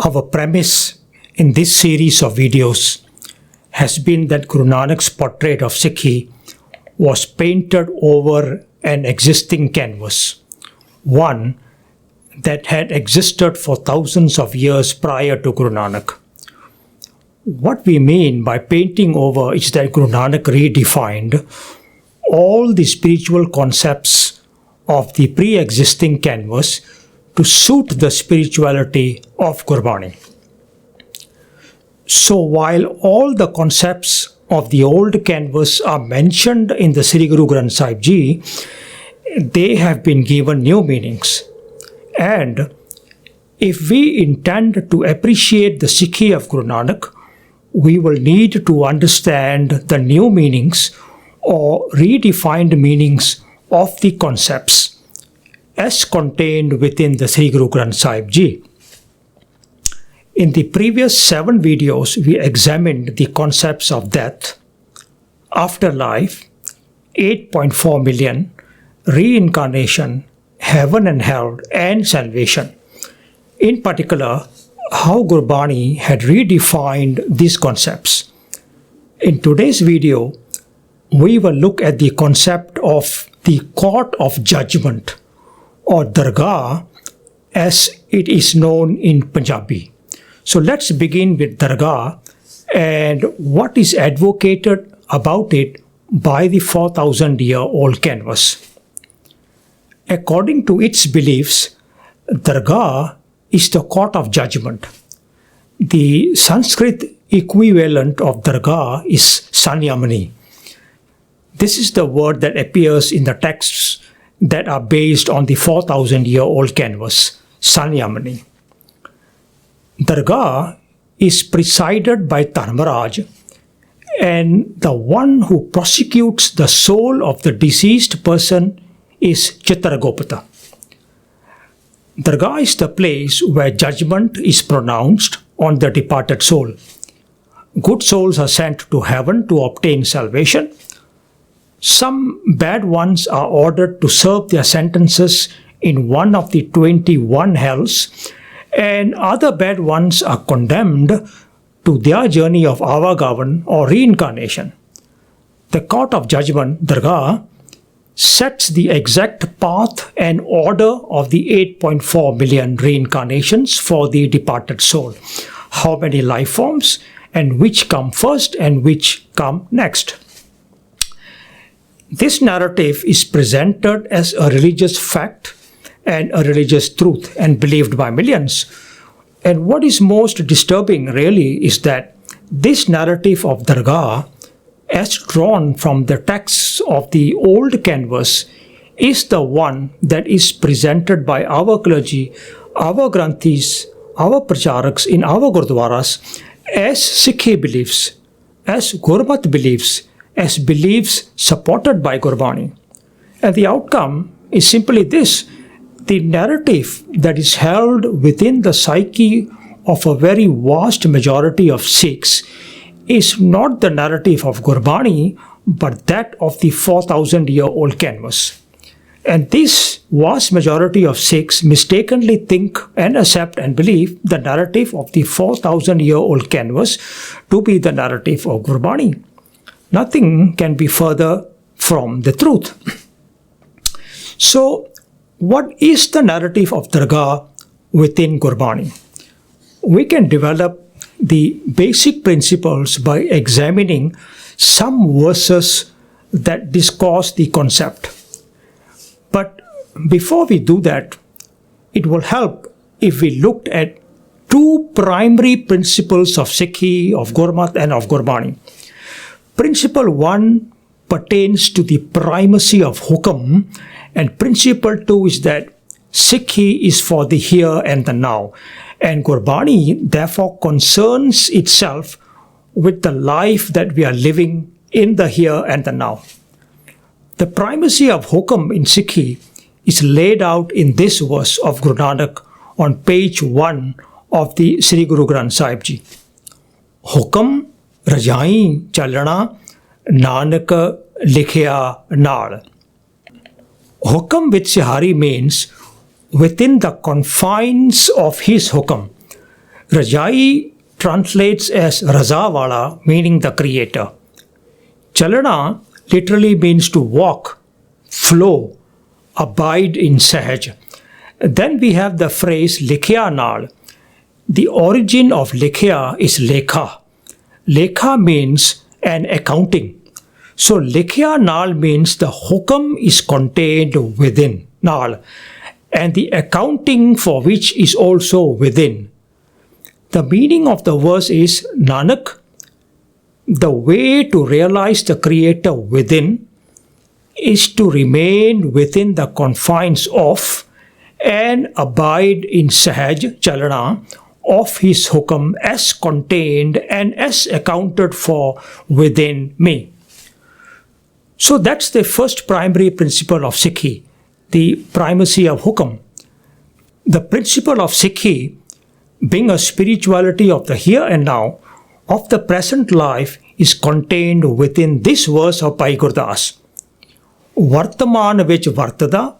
Our premise in this series of videos has been that Guru Nanak's portrait of Sikhi was painted over an existing canvas, one that had existed for thousands of years prior to Guru Nanak. What we mean by painting over is that Guru Nanak redefined all the spiritual concepts of the pre-existing canvas to suit the spirituality of Gurbani. So while all the concepts of the old canvas are mentioned in the Sri Guru Granth Sahib Ji, they have been given new meanings. And if we intend to appreciate the Sikhi of Guru Nanak, we will need to understand the new meanings or redefined meanings of the concepts as contained within the Sri Guru Granth Sahib Ji. In the previous 7 videos, we examined the concepts of death, afterlife, 8.4 million, reincarnation, heaven and hell, and salvation. In particular, how Gurbani had redefined these concepts. In today's video, we will look at the concept of the Court of Judgement, or Dargah, as it is known in Punjabi. So let's begin with Dargah and what is advocated about it by the 4,000-year-old canvas. According to its beliefs, Dargah is the Court of Judgement. The Sanskrit equivalent of Dargah is Sanyamani. This is the word that appears in the texts that are based on the 4,000-year-old canvas, Sanyamani. Dargah is presided by Dharmaraj, and the one who prosecutes the soul of the deceased person is Chitragopata. Dargah is the place where judgment is pronounced on the departed soul. Good souls are sent to heaven to obtain salvation. Some bad ones are ordered to serve their sentences in one of the 21 hells, and other bad ones are condemned to their journey of avagavan or reincarnation. The Court of Judgement, Dargah, sets the exact path and order of the 8.4 million reincarnations for the departed soul. How many life forms and which come first and which come next. This narrative is presented as a religious fact and a religious truth and believed by millions. And what is most disturbing really is that this narrative of Dargah, as drawn from the texts of the old canvas, is the one that is presented by our clergy, our Granthis, our Pracharaks in our Gurdwaras as Sikhi beliefs, as Gurmat beliefs, as beliefs supported by Gurbani. And the outcome is simply this: the narrative that is held within the psyche of a very vast majority of Sikhs is not the narrative of Gurbani, but that of the 4,000-year-old canvas. And this vast majority of Sikhs mistakenly think and accept and believe the narrative of the 4,000-year-old canvas to be the narrative of Gurbani. Nothing can be further from the truth. So, what is the narrative of Dargah within Gurbani? We can develop the basic principles by examining some verses that discuss the concept. But before we do that, it will help if we looked at 2 primary principles of Sikhi, of Gurmat and of Gurbani. Principle 1 pertains to the primacy of Hukam, and principle 2 is that Sikhi is for the here and the now, and Gurbani therefore concerns itself with the life that we are living in the here and the now. The primacy of Hukam in Sikhi is laid out in this verse of Guru Nanak on page 1 of the Sri Guru Granth Sahib Ji. Hukam Rajai Chalana Nanak Likhya Naal. Hukam with Sihari means within the confines of his hukam. Rajai translates as Razawala, meaning the creator. Chalana literally means to walk, flow, abide in Sahaj. Then we have the phrase Likhya Nal. The origin of Likhya is Lekha. Lekha means an accounting. So Likhya Nal means the hukam is contained within Nal, and the accounting for which is also within. The meaning of the verse is, Nanak, the way to realize the Creator within is to remain within the confines of and abide in Sahaj Chalana of His hukam as contained and as accounted for within me. So that's the first primary principle of Sikhi, the primacy of hukam. The principle of Sikhi, being a spirituality of the here and now, of the present life, is contained within this verse of Bhai Gurdas. Vartaman vich vartada,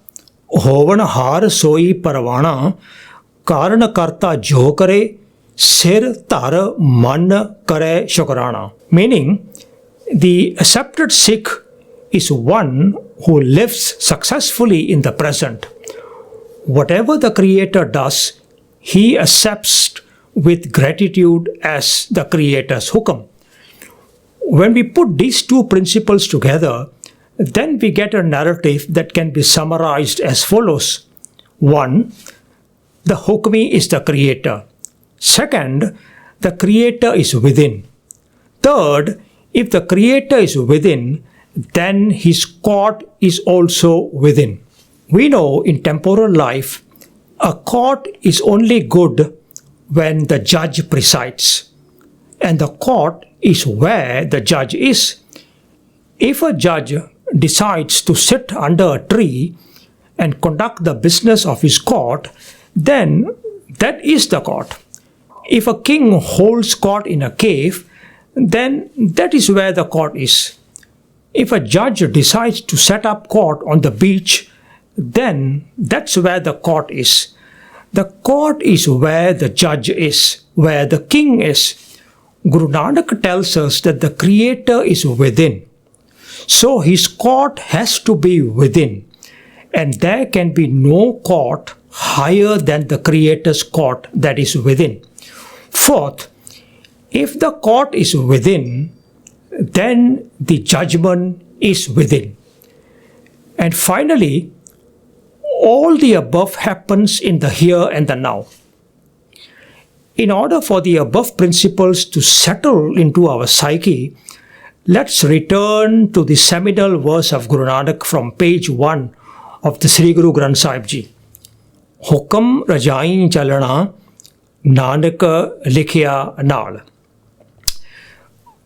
hovan har soi parvana, karan karta jo kare, sir tar man kare shukrana. Meaning, the accepted Sikh is one who lives successfully in the present. Whatever the Creator does, he accepts with gratitude as the Creator's hukam. When we put these two principles together, then we get a narrative that can be summarized as follows. 1. The hukmi is the Creator. 2. The Creator is within. 3. If the Creator is within, then His court is also within. We know in temporal life, a court is only good when the judge presides, and the court is where the judge is. If a judge decides to sit under a tree and conduct the business of his court, then that is the court. If a king holds court in a cave, then that is where the court is. If a judge decides to set up court on the beach, then that's where the court is. The court is where the judge is, where the king is. Guru Nanak tells us that the Creator is within. So His court has to be within. And there can be no court higher than the Creator's court that is within. 4th, if the court is within, then the judgment is within. And finally, all the above happens in the here and the now. In order for the above principles to settle into our psyche, let's return to the seminal verse of Guru Nanak from page 1 of the Sri Guru Granth Sahib Ji. Hukam Rajai Chalana, Nanak Likhya Nal.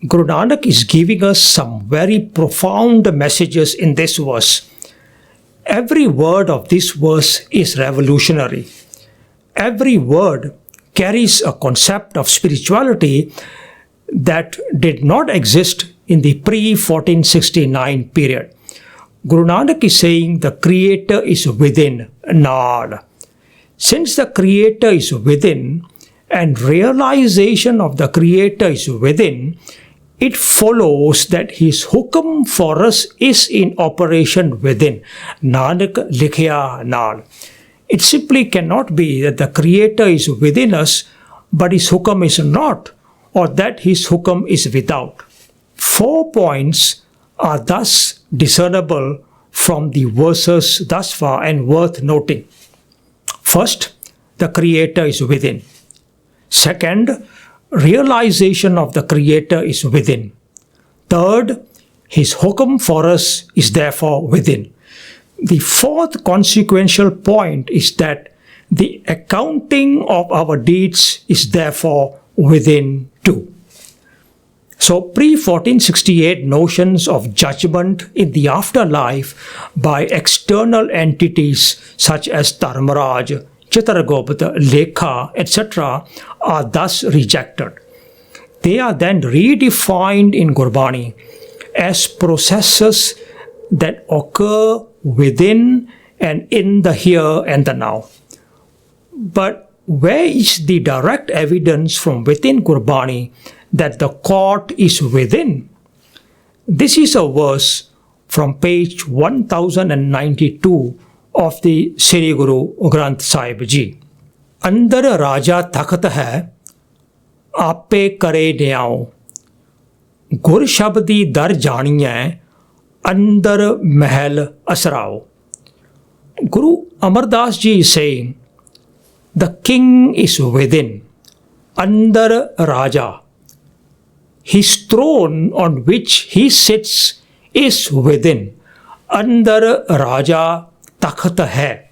Guru Nanak is giving us some very profound messages in this verse. Every word of this verse is revolutionary. Every word carries a concept of spirituality that did not exist in the pre-1469 period. Guru Nanak is saying the Creator is within Nal. Since the Creator is within and realization of the Creator is within, it follows that His hukam for us is in operation within. Nanak Likhya Nal. It simply cannot be that the Creator is within us, but His hukam is not, or that His hukam is without. 4 points are thus discernible from the verses thus far and worth noting. First, the Creator is within. Second, realization of the Creator is within. Third, His hukam for us is therefore within. The fourth consequential point is that the accounting of our deeds is therefore within too. So pre-1468 notions of judgment in the afterlife by external entities such as Dharmaraj, Chitragopta, Lekha, etc. are thus rejected. They are then redefined in Gurbani as processes that occur within and in the here and the now. But where is the direct evidence from within Gurbani that the court is within? This is a verse from page 1092 of the Sri Guru Granth Sahib Ji. Andar Raja Takht hai, ape kare nyao. Gur Shabdi dar janiye, andar mahal asrao. Guru Amar Das Ji is saying, the king is within, andar Raja. His throne on which he sits is within, andar Raja takht hai.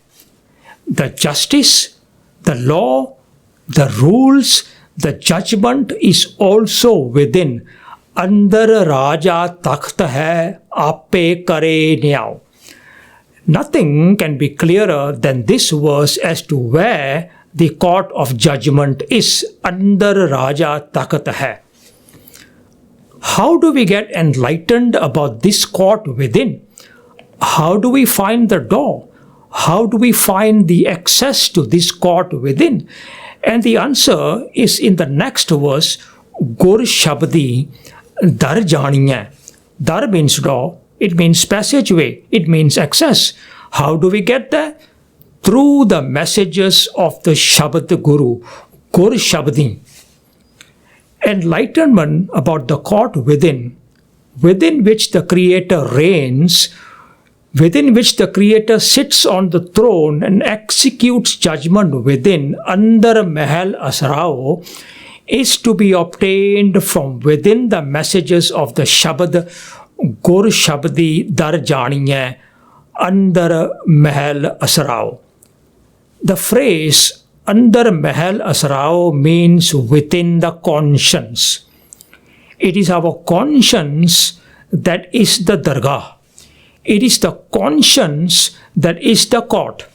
The justice, the law, the rules, the judgment is also within, andar Raja takht hai, ape kare nyao. Nothing can be clearer than this verse as to where the court of judgment is, andar Raja takht hai. How do we get enlightened about this court within? How do we find the door? How do we find the access to this court within? And the answer is in the next verse, Gur Shabdi dar janiye. Dar means door, it means passageway, it means access. How do we get there? Through the messages of the Shabad Guru, Gur Shabdi. Enlightenment about the court within which the Creator reigns, within which the Creator sits on the throne and executes judgment within, andar mahal asrao, is to be obtained from within the messages of the Shabad, Gur Shabdi dar janiye, andar mahal asrao. The phrase andar mahal asrao means within the conscience. It is our conscience that is the Dargah. It is the conscience that is the court.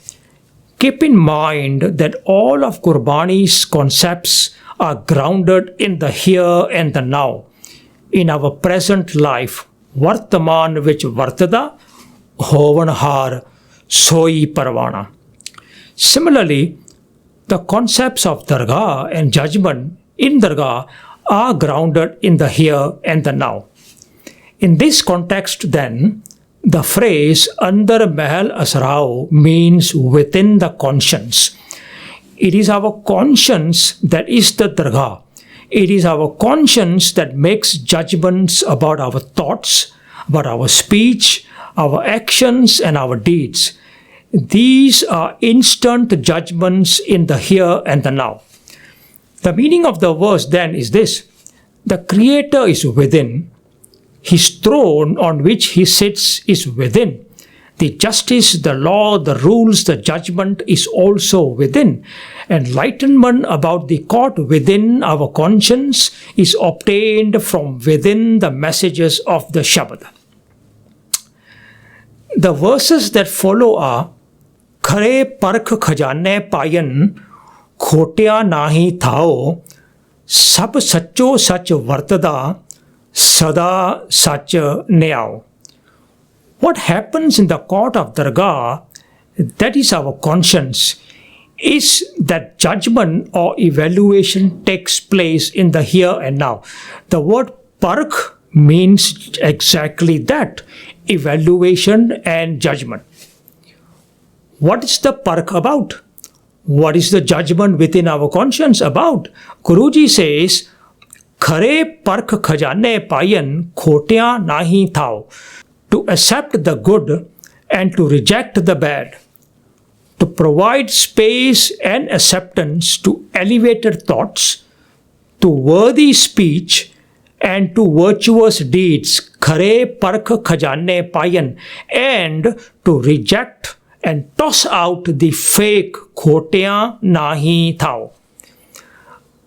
Keep in mind that all of Gurbani's concepts are grounded in the here and the now, in our present life, Vartaman vich vartada, hovan soi parvana. Similarly, the concepts of Dargah and judgment in Dargah are grounded in the here and the now. In this context, then, the phrase andar mahal asrao means within the conscience. It is our conscience that is the Dargah. It is our conscience that makes judgments about our thoughts, about our speech, our actions, and our deeds. These are instant judgments in the here and the now. The meaning of the verse then is this: the Creator is within, His throne on which He sits is within. The justice, the law, the rules, the judgment is also within. Enlightenment about the court within our conscience is obtained from within the messages of the Shabad. The verses that follow are Khare parkh khajane payan, khotya nahi thao, sab sacho sach vartada, sada sach nyao. What happens in the court of Dargah, that is our conscience, is that judgment or evaluation takes place in the here and now. The word parkh means exactly that, evaluation and judgment. What is the parkh about? What is the judgment within our conscience about? Guruji says, Khare parkh khajane payan, khotya nahi thao. To accept the good and to reject the bad. To provide space and acceptance to elevated thoughts, to worthy speech, and to virtuous deeds, khare parkh khajane payan, and to reject and toss out the fake khotya nahi thao.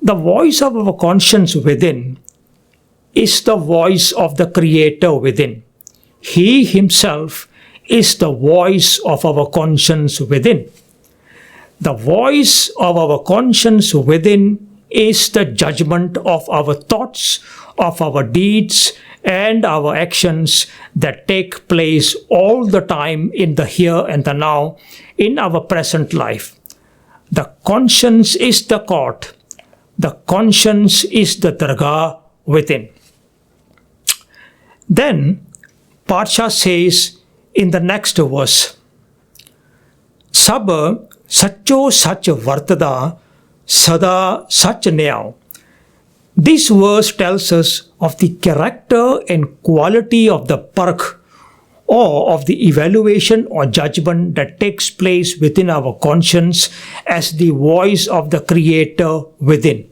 The voice of our conscience within is the voice of the Creator within. He Himself is the voice of our conscience within. The voice of our conscience within is the judgment of our thoughts, of our deeds, and our actions that take place all the time in the here and the now, in our present life. The conscience is the court. The conscience is the Dargah within. Then Padsha says in the next verse, Sab Sacho Sach Vartada Sada Sach Nyao. This verse tells us of the character and quality of the park or of the evaluation or judgment that takes place within our conscience as the voice of the Creator within.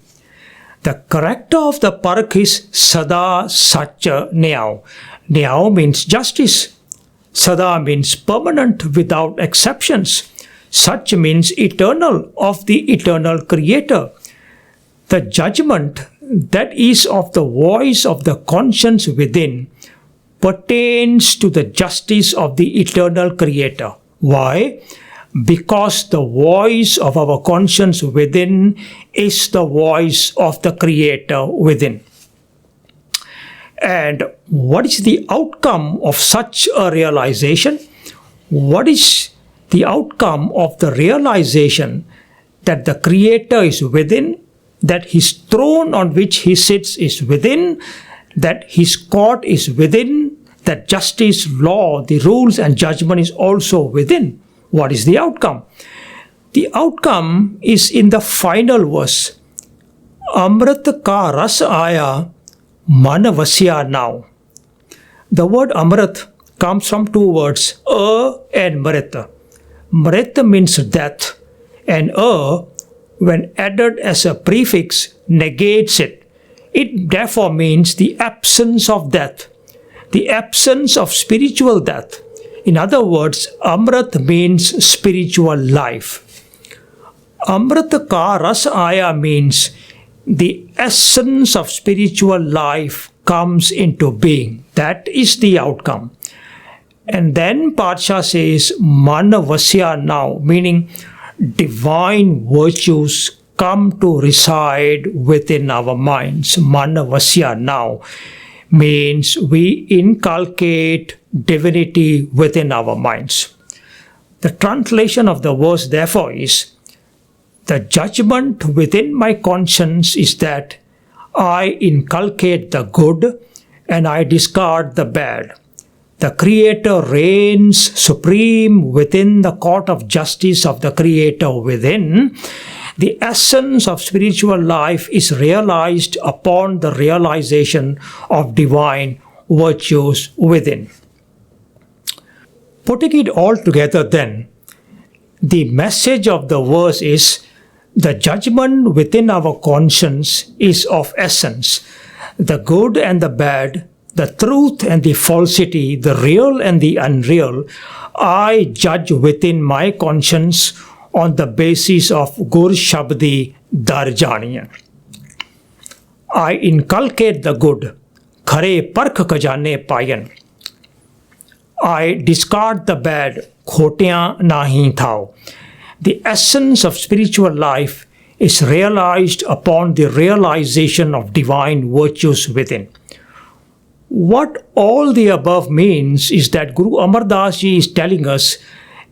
The character of the park is Sada Sacha Nyao. Nyao means justice. Sada means permanent without exceptions. Sach means eternal, of the eternal Creator. The judgment that is of the voice of the conscience within pertains to the justice of the eternal Creator. Why? Because the voice of our conscience within is the voice of the Creator within. And what is the outcome of such a realization? What is the outcome of the realization that the Creator is within, that His throne on which He sits is within, that His court is within, that justice, law, the rules and judgment is also within? What is the outcome? The outcome is in the final verse. Amrit ka ras aaya man vasya now. The word Amrit comes from two words, and Mrit. Mrit means death, and when added as a prefix, negates it. It therefore means the absence of death, the absence of spiritual death. In other words, Amrit means spiritual life. Amrit ka ras aaya means the essence of spiritual life comes into being. That is the outcome. And then Padsha says, Man vasya now, meaning divine virtues come to reside within our minds. Man vasya now means we inculcate divinity within our minds. The translation of the verse therefore is, the judgment within my conscience is that I inculcate the good and I discard the bad. The Creator reigns supreme within the court of justice of the Creator within. The essence of spiritual life is realized upon the realization of divine virtues within. Putting it all together then, the message of the verse is the judgment within our conscience is of essence. The good and the bad, the truth and the falsity, the real and the unreal, I judge within my conscience on the basis of Gur Shabdi Darjaniyan. I inculcate the good, khare park kajane payan. I discard the bad, khotyan nahi thao. The essence of spiritual life is realized upon the realization of divine virtues within. What all the above means is that Guru Amar Das Ji is telling us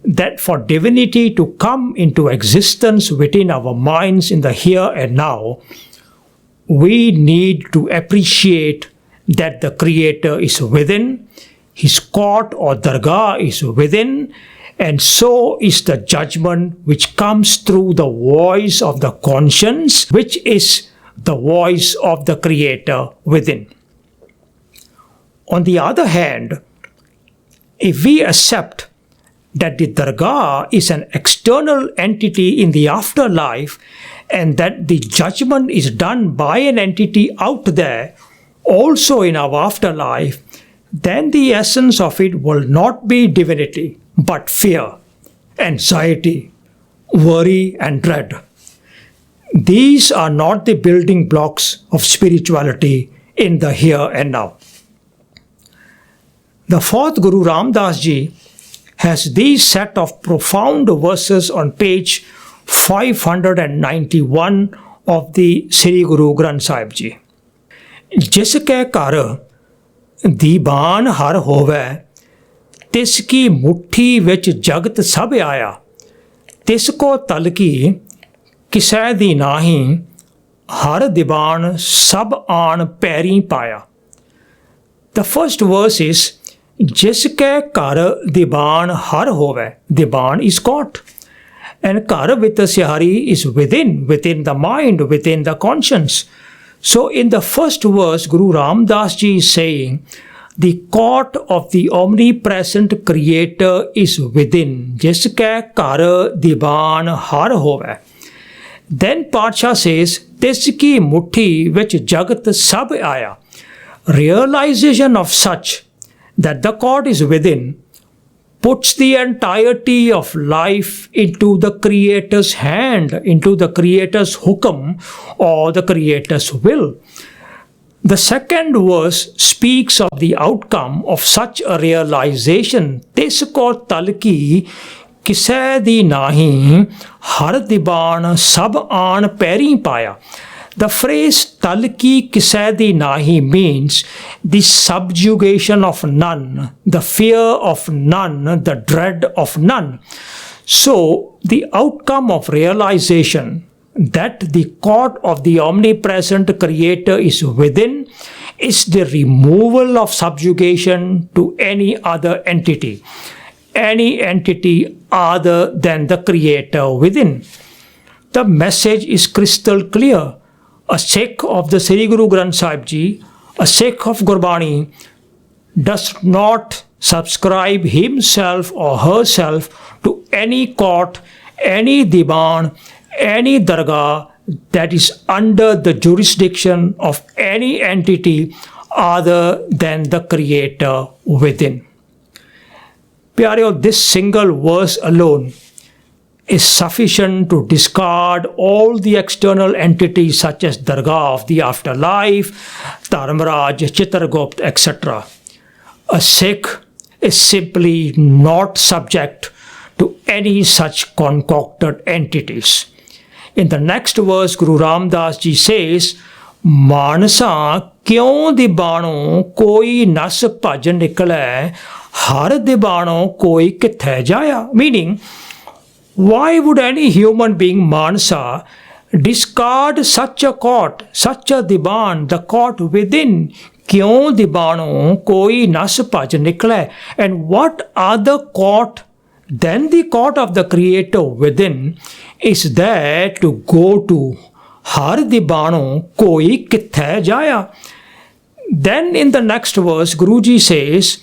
that for divinity to come into existence within our minds in the here and now, we need to appreciate that the Creator is within, His court or Dargah is within, and so is the judgment which comes through the voice of the conscience, which is the voice of the Creator within. On the other hand, if we accept that the Dargah is an external entity in the afterlife and that the judgment is done by an entity out there, also in our afterlife, then the essence of it will not be divinity, but fear, anxiety, worry and dread. These are not the building blocks of spirituality in the here and now. The fourth Guru Ram Das Ji has these set of profound verses on page 591 of the Sri Guru Granth Sahib Ji. जिसके कर दीवान हर होवे, तिसकी मुट्ठी विच जगत सब आया, तिसको तलकी किसै दी नाहीं हर दीवान सब आन पैरीं पाया. The first verse is जिसके घर दीवान हर होवे. Dibaan is court. And Kar with the Sihari is within the mind, within the conscience. So in the first verse, Guru Ramdas Ji is saying, the court of the omnipresent creator is within. Jiske kar diban har hove. Then Padsha says, Tiski muthi vich jagat sab aya. Realization of such that the court is within puts the entirety of life into the Creator's hand, into the Creator's hukum or the Creator's will. The second verse speaks of the outcome of such a realization. Tis ko talki kisai di nahi har diban sab aan pairin paya. The phrase talki kisai di nahi means the subjugation of none, the fear of none, the dread of none. So the outcome of realization that the court of the omnipresent creator is within is the removal of subjugation to any other entity other than the creator within. The message is crystal clear. A Sikh of the Sri Guru Granth Sahib Ji, a Sikh of Gurbani, does not subscribe himself or herself to any court, any divan, any dargah that is under the jurisdiction of any entity other than the creator within. Pyareo, this single verse alone is sufficient to discard all the external entities such as Dargah of the afterlife, Dharmaraj, Chitragupt, etc. A Sikh is simply not subject to any such concocted entities. In the next verse, Guru Ramdas Ji says, Manasa kyon dibano koi nas bhaj nikle, har dibano koi kithe jaya. Meaning, why would any human being, Manasa, discard such a court, such a divan, the court within? Kyon dibano koi nas bhaj nikle. And what other court than the court of the creator within is there to go to? Har dibano koi kithe jaya. Then in the next verse, Guruji says,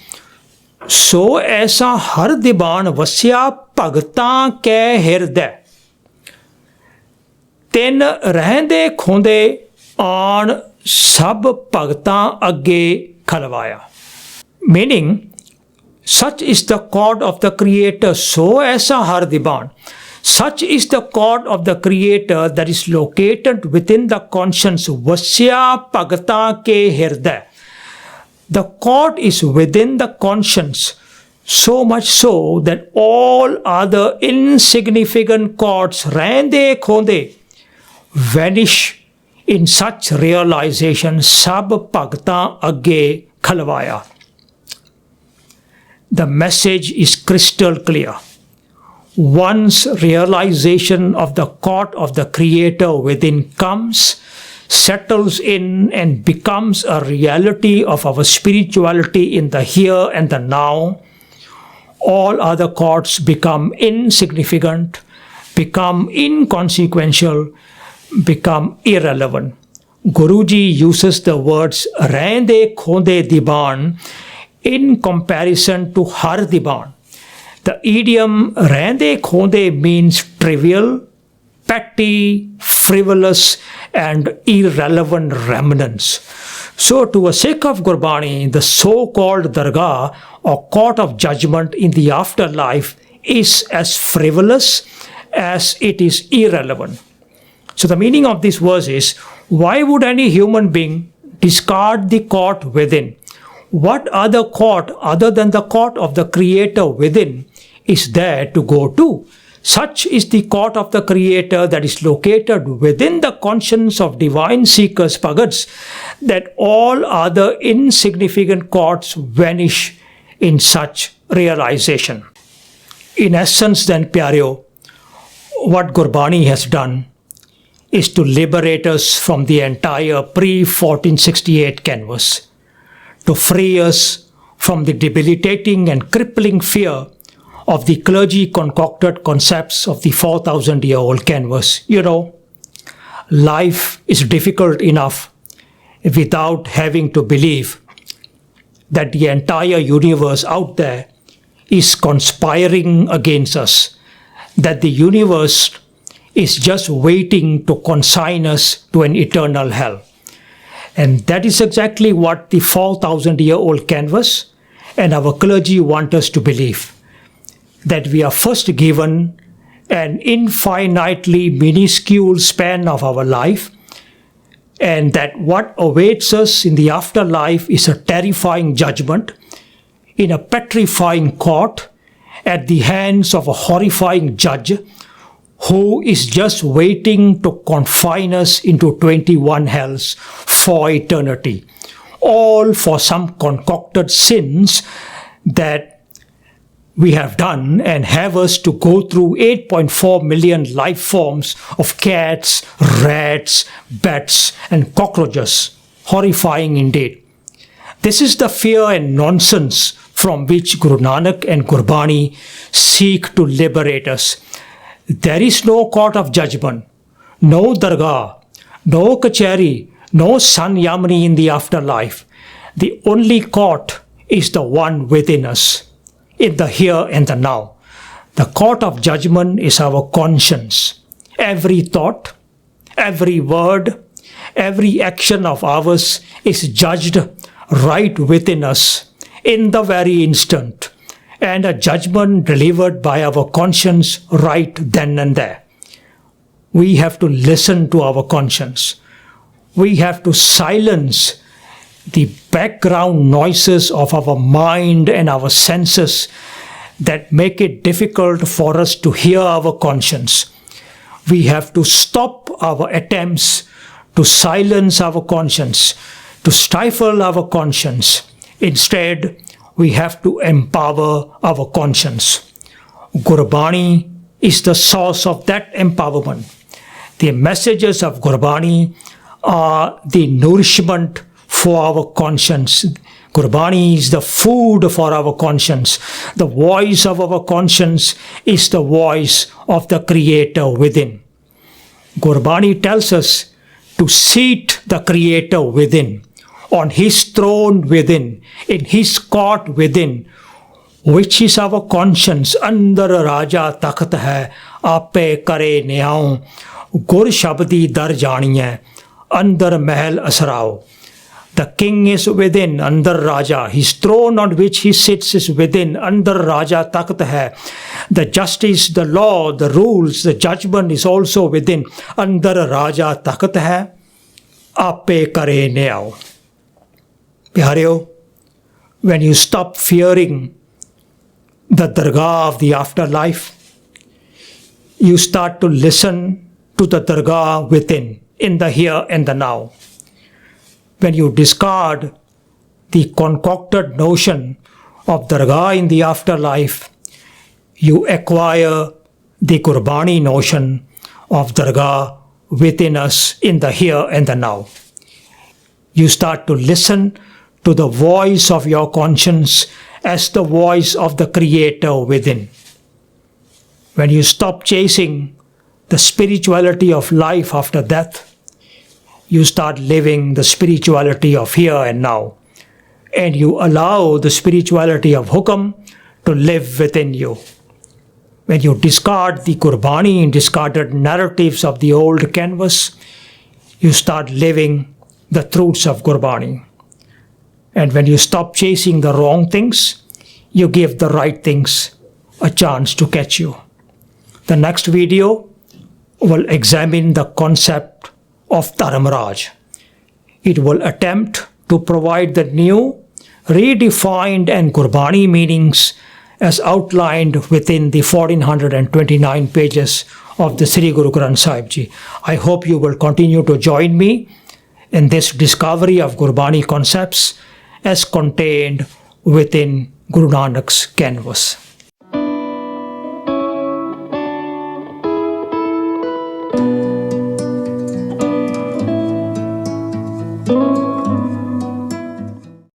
So aisa har diban vasya ਭਗਤਾਂ ਕੈ ਹਿਰਦੈ ਤਿੰਨ ਰਹਿੰਦੇ ਖੋਂਦੇ ਆਣ ਸਭ ਭਗਤਾਂ ਅੱਗੇ ਖਲਵਾਇਆ. Meaning, such is the court of the creator, so aisa har diban. Such is the court of the creator that is located within the conscience. Vasya ਭਗਤਾਂ ਕੇ ਹਿਰਦੈ. The court is within the conscience. So much so that all other insignificant courts, rende khonde, vanish in such realization. Sab bhagtan agge khalwaya. The message is crystal clear. Once realization of the court of the creator within comes, settles in and becomes a reality of our spirituality in the here and the now, all other courts become insignificant, become inconsequential, become irrelevant. Guruji uses the words Rende Khonde Diban in comparison to Har Diban. The idiom Rende Khonde means trivial, petty, frivolous, and irrelevant remnants. So to a Sikh of Gurbani, the so-called Dargah or Court of Judgement in the afterlife is as frivolous as it is irrelevant. So the meaning of this verse is, why would any human being discard the court within? What other court other than the court of the creator within is there to go to? Such is the court of the creator that is located within the conscience of divine seekers, Bhagats, that all other insignificant courts vanish in such realization. In essence then, Pyareo, what Gurbani has done is to liberate us from the entire pre-1468 canvas, to free us from the debilitating and crippling fear of the clergy concocted concepts of the 4,000-year-old canvas. You know, life is difficult enough without having to believe that the entire universe out there is conspiring against us, that the universe is just waiting to consign us to an eternal hell. And that is exactly what the 4,000-year-old canvas and our clergy want us to believe, that we are first given an infinitely minuscule span of our life, and that what awaits us in the afterlife is a terrifying judgment in a petrifying court at the hands of a horrifying judge who is just waiting to confine us into 21 hells for eternity, all for some concocted sins that we have done and have us to go through 8.4 million life forms of cats, rats, bats, and cockroaches. Horrifying indeed. This is the fear and nonsense from which Guru Nanak and Gurbani seek to liberate us. There is no court of judgment, no Dargah, no Kachari, no Sun Yamani in the afterlife. The only court is the one within us, in the here and the now. The court of judgment is our conscience. Every thought, every word, every action of ours is judged right within us in the very instant, and a judgment delivered by our conscience right then and there. We have to listen to our conscience. We have to silence the background noises of our mind and our senses that make it difficult for us to hear our conscience. We have to stop our attempts to silence our conscience, to stifle our conscience. Instead, we have to empower our conscience. Gurbani is the source of that empowerment. The messages of Gurbani are the nourishment for our conscience. Gurbani is the food for our conscience. The voice of our conscience is the voice of the Creator within. Gurbani tells us to seat the Creator within, on His throne within, in His court within, which is our conscience. Andar Raja takht hai, ape kare nyaun, gur shabdi dar janiye, andar mahal asrao. The king is within, Andar Raja. His throne on which he sits is within, Andar Raja takht hai. The justice, the law, the rules, the judgment is also within, Andar Raja takht hai. Ape kare nyaun. Pyareo, when you stop fearing the Dargah of the afterlife, you start to listen to the Dargah within, in the here and the now. When you discard the concocted notion of Dargah in the afterlife, you acquire the Gurbani notion of Dargah within us in the here and the now. You start to listen to the voice of your conscience as the voice of the Creator within. When you stop chasing the spirituality of life after death, you start living the spirituality of here and now, and you allow the spirituality of Hukam to live within you. When you discard the Gurbani and discarded narratives of the old canvas, you start living the truths of Gurbani. And when you stop chasing the wrong things, you give the right things a chance to catch you. The next video will examine the concept of Dharmaraj. It will attempt to provide the new, redefined and Gurbani meanings as outlined within the 1429 pages of the Sri Guru Granth Sahib Ji. I hope you will continue to join me in this discovery of Gurbani concepts as contained within Guru Nanak's canvas. Jai.